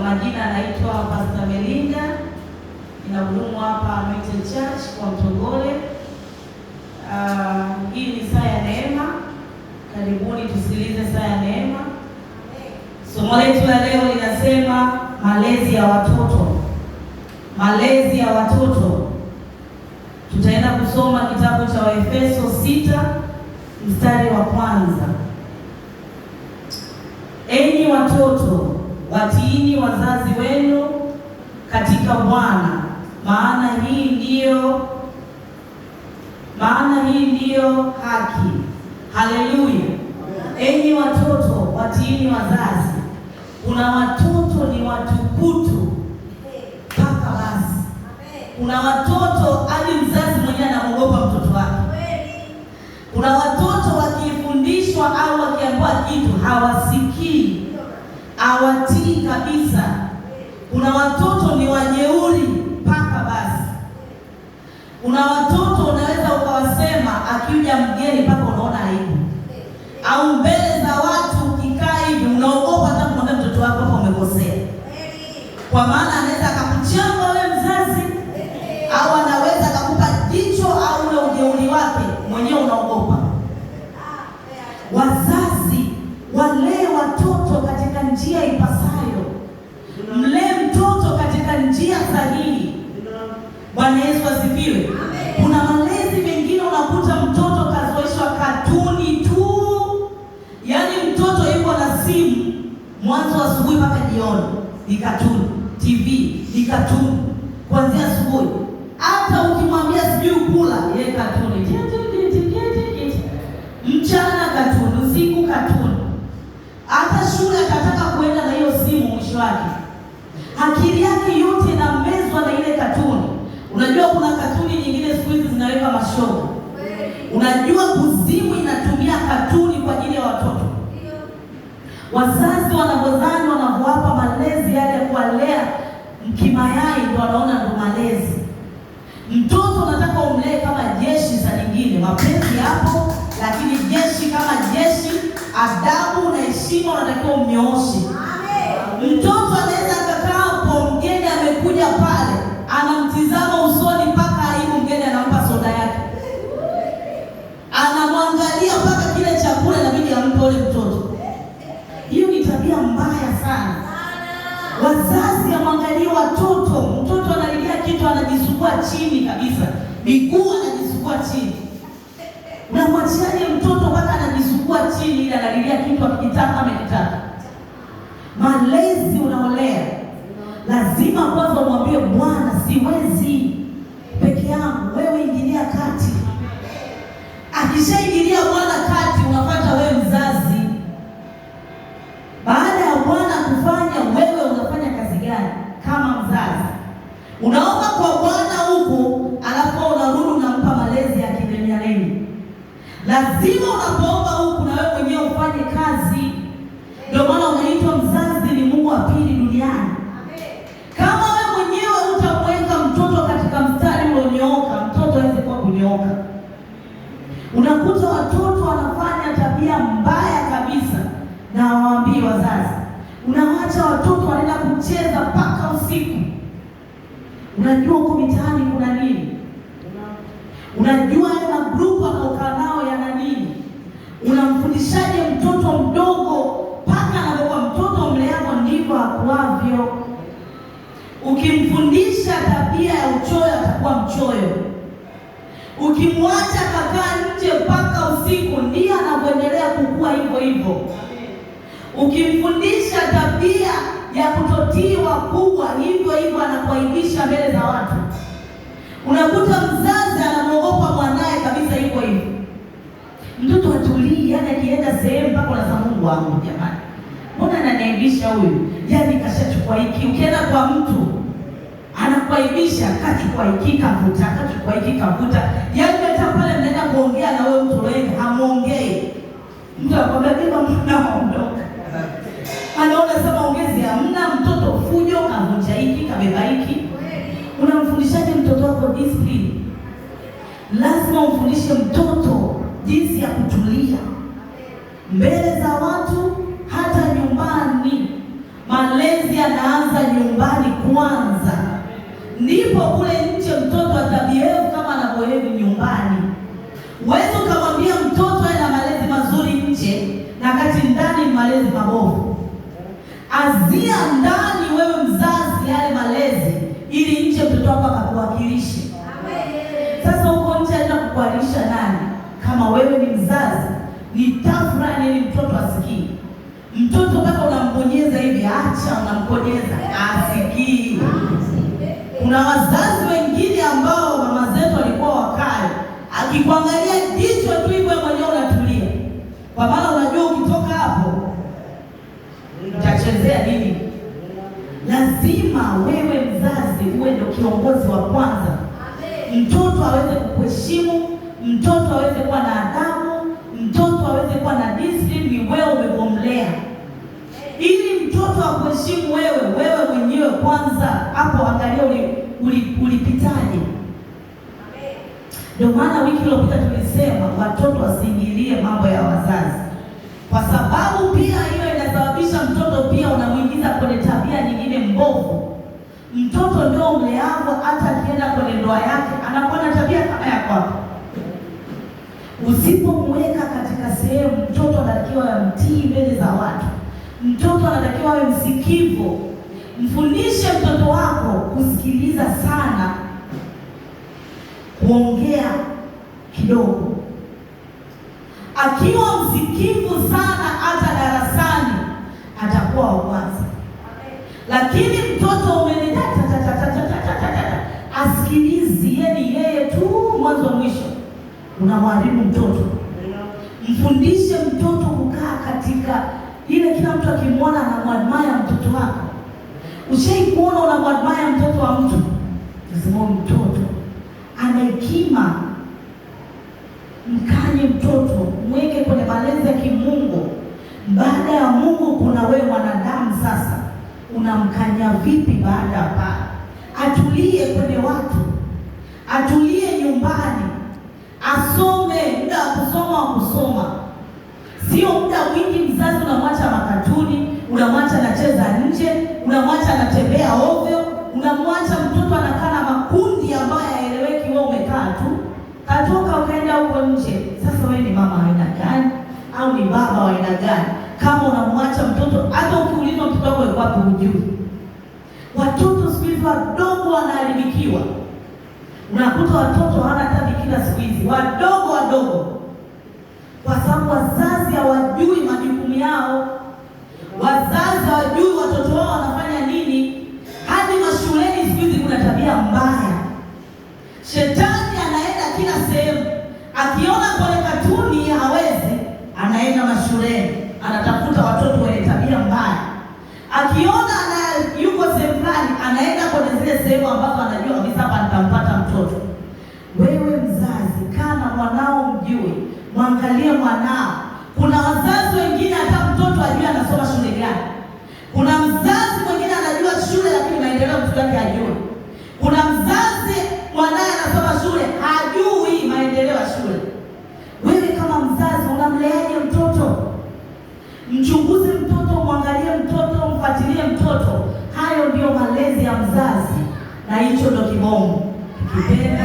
majina anaitwa Pastor Melinda, ninahudumu hapa Anointed Church kwa Mtogole. Hii ni saa ya neema. Karibuni tusikilize saa ya neema. Somo letu la leo linasema malezi ya watoto. Malezi ya watoto. Tutaenda kusoma kitabu cha Waefeso 6 mstari wa 1. Enyi watoto, watiini wazazi wenu katika Bwana, maana hii ndiyo haki. Haleluya. Enyi watoto, watiini wazazi. Kuna watoto ni watukutu mpaka basi. Kuna watoto hadi mzazi mwenyewe anaogopa mtoto wake. Kuna watoto wakifundishwa au wakiambiwa kitu hawasikii, hawatii kabisa. Kuna watoto ni wajeuri mpaka basi. Kuna watoto unaweza ukawasema akija mgeni mpaka unaona aibu, au mbele za watu ukikaa hivi unaogopa hata kumwambia mtoto wako hapo umekosea, kwa maana anaweza akakuchamba wewe mzazi, au anaweza akakupa jicho au ule ujeuri wake mwenyewe unaogopa. Wazazi walee watoto katika njia ipasayo. Mlee mtoto katika njia sahihi. Bwana Yesu asifiwe. Kuna malezi mengine unakuta mtoto kazoeshwa katuni tu. Yaani mtoto yuko na simu mwanzo asubuhi mpaka jioni ni katuni, TV ni katuni kuanzia asubuhi. Hata ukimwambia sijui kula, yeye katuni. Mchana katuni, usiku katuni. Hata shule atataka kuenda na hiyo simu, mwisho wake akili yake yote inamezwa na ile katuni. Unajua kuna katuni nyingine siku hizi zinaweka mashoga. Unajua kuzimu inatumia katuni kwa ajili ya watoto. Wazazi wanapozani wanapowapa malezi yale ya kuwalea mkimayai, ndio wanaona ndo malezi. Mtoto unataka umlee kama jeshi za nyingine, mapenzi hapo, lakini jeshi kama jeshi, adabu na heshima unatakiwa umnyooshe. Mtoto anaweza akakaa hapo, mgeni amekuja pale, anamtizama usoni mpaka aibu, mgeni anampa soda yake, anamwangalia mpaka kile chakula inabidi ampe ule mtoto. Hiyo ni tabia mbaya sana. Wazazi amwangalie watoto. Mtoto analilia kitu anajisukua chini kabisa, miguu anajisukua chini. Unamwachiaje mtoto mpaka anajisukua chini ili analilia kitu akitaka amekitaka? Malezi unaolea lazima kwanza umwambie Bwana, siwezi peke yangu, wewe ingilia kati. Akishaingilia Bwana kati, unapata wewe mzazi. Baada ya Bwana kufanya, wewe unafanya kazi gani kama mzazi? Unaomba kwa Bwana huko, alafu unarudi unampa malezi ya kinyanyaleni. Lazima unapoomba huku na wewe mwenyewe ufanye kazi. Ndio maana unaitwa mzazi ni Mungu wa pili duniani. Kama wewe mwenyewe utamweka mtoto katika mstari ulionyooka, mtoto hawezi kuwa kunyooka. Unakuta watoto wanafanya tabia mbaya kabisa na hawaambii wazazi. Unawaacha watoto wanaenda kucheza mpaka usiku. Unajua huko mitaani kuna nini? Unajua yale magrupu anaokaa nao yana nini? Unamfundishaje mtoto mdogo mpaka anapokuwa mtoto mleako ndivyo akuavyo. Ukimfundisha tabia ya uchoyo atakuwa mchoyo. Ukimwacha kakaa nje mpaka usiku ndiye anaendelea kukua hivyo hivyo. Ukimfundisha tabia ya kutotii wakubwa hivyo hivyo anakuaibisha mbele za watu. Unakuta mzazi anamuogopa mwanae kabisa hivyo hivyo. Mtoto atulii, yani akienda sehemu mpaka unasema Mungu wangu jamani, mbona ananiaibisha huyu? Yani kashachukua hiki. Ukienda kwa mtu anakuaibisha, kachukua hiki kavuta, kachukua hiki kavuta. Yani hata pale mnaenda kuongea na wewe mtu wewe hamuongei. Mtu anakwambia beba mwana ondoka. Anaona sema ongezi hamna, mtoto fujo, kavunja hiki, kabeba hiki. Unamfundishaje mtoto wako discipline? Lazima umfundishe mtoto jinsi ya kutulia mbele za watu, hata nyumbani. malezi yanaanza nyumbani kwanza, ndipo kule nje mtoto atabehave kama anavyohave nyumbani. Huwezi ukamwambia mtoto awe na malezi mazuri nje na kati ndani ni malezi mabovu. Azia ndani wewe mzazi yale malezi, ili nje mtoto wako akakuwakilishe. Sasa uko nje anaenda kukuwakilisha nani kama wewe ni mzazi? Ni tafrani ili mtoto asikii. Mtoto kama unambonyeza hivi, acha unambonyeza, asikii. Kuna wazazi wengine ambao mama zetu walikuwa wakali, akikuangalia jicho tu hivyo mwenyewe unatulia, kwa maana unajua ukitoka hapo utachezea nini. Lazima wewe mzazi uwe ndio kiongozi wa kwanza. Mtoto aweze kukuheshimu, mtoto aweze kuwa na adabu, mtoto aweze kuwa na discipline. Ni wewe umemlea. Ili mtoto akuheshimu wewe mwenyewe kwanza, hapo angalia ulipitaje. Ndio maana wiki iliyopita tulisema watoto wasiingilie mambo ya wazazi, kwa sababu pia hiyo inasababisha mtoto pia unamuingiza kwenye tabia nyingine mbovu. Mtoto ndio mleavo, hata akienda kwenye ndoa yake anakuwa na tabia kama ya kwako. Usipomweka katika sehemu, mtoto anatakiwa amtii mbele za watu. Mtoto anatakiwa awe msikivu. Mfundishe mtoto wako kusikiliza sana, kuongea kidogo. Akiwa msikivu sana, hata darasani atakuwa wa kwanza. Lakini mtoto umenita asikilizi, yani yeye tu mwanzo mwisho, unamharibu mtoto. Mfundishe mtoto kukaa katika ile, kila mtu akimwona anamwadmire mtoto wako. Ushaikuona unamwadmire mtoto wa mtu, lazima mtoto ana hekima. Mkanye mtoto, mweke kwenye malezi ya kimungu. Baada ya Mungu kuna wewe mwanadamu. Sasa unamkanya vipi? Baada ya pale atulie kwenye watu, atulie nyumbani, asome. Muda wa kusoma wa kusoma, sio muda mwingi. Mzazi unamwacha makatuni, unamwacha anacheza nje, unamwacha anatembea ovyo, unamwacha mtoto anakaa na makundi ambayo haeleweki. Wewe umekaa tu, katoka ukaenda huko nje. Sasa wewe ni mama aina gani au ni baba wa aina gani kama unamwacha mtoto? Hata ukiulizwa mtoto wako yuko wapi hujui. Watoto siku hizi wadogo wanaharibikiwa. Unakuta watoto hawana hata bikira siku hizi, wadogo, kwa sababu wazazi hawajui majukumu yao. Wazazi hawajui watoto wao wanafanya nini. Hadi mashuleni siku hizi kuna tabia mbaya. Shetani anaenda kila sehemu. Akiona kwenye katuni hawezi, anaenda mashuleni, anatafuta watoto wenye tabia mbaya. Akiona yuko sehemu fulani, anaenda kwenye zile sehemu ambazo anajua kabisa hapa nitampata mtoto. Wewe mzazi, kana mwanao mjue, mwangalie mwanao. Kuna wazazi wengine hata mtoto ajui anasoma shule gani. Kuna mzazi mwingine anajua shule lakini maendeleo mtoto wake hajui. Kuna mzazi mwanae anasoma shule hajui maendeleo ya shule. Wewe kama mzazi unamleaje mtoto? Mchunguze mtoto, mwangalie mtoto, mfuatilie mtoto. Hayo ndio malezi ya mzazi, na hicho ndio kibongo. Kipenda